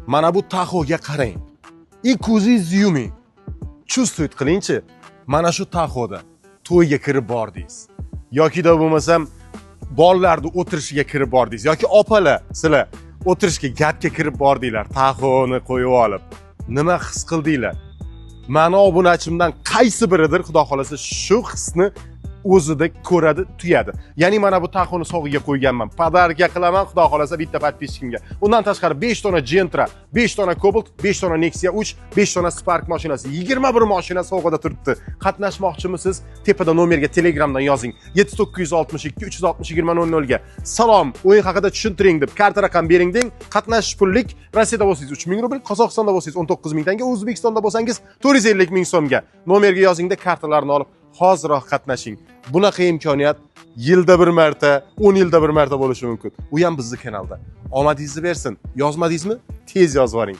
Mana bu taxoga qarang. Ko'zingizni yuming. Chustvoyt qilingchi. Mana shu taxoda to'yga kirib bordingiz. Yoki-da bo'lmasam bolalarni o'tirishiga kirib bordingiz yoki opalar sizlar o'tirishga gapga kirib bordinglar, taxoni qo'yib olib. Nima his qildinglar? Mani obunachimdan qaysi biridir xudo xolasa shu hisni o'zida ko'radi, tuyadi. Ya'ni mana bu taxoni sog'iga qo'yganman. Podarka qilaman xudo xolasa bitta podpischimga. Undan tashqari 5 dona Gentra, 5 dona Cobalt, 5 dona Nexia 3, 5 dona Spark mashinasi, 21 mashina sovg'ada turibdi. Qatnashmoqchimisiz? Tepada nomerga Telegramdan yozing. 7962 360 2000 ga. Salom, o'yin haqida tushuntiring deb karta raqam bering deng. Qatnashish pullik. Rossiyada bo'lsangiz 3000 rubl, Qozog'istonda bo'lsangiz 19000 tanga, O'zbekistonda bo'lsangiz 450 ming so'mga. Nomerga yozingda kartalarni olib hoziroq qatnashing. Bunaqa imkoniyat yilda bir marta, 10 yilda bir marta bo'lishi mumkin. U ham bizning kanalda. Omadingizni bersin. Yozmadingizmi? Tez yozib yuboring.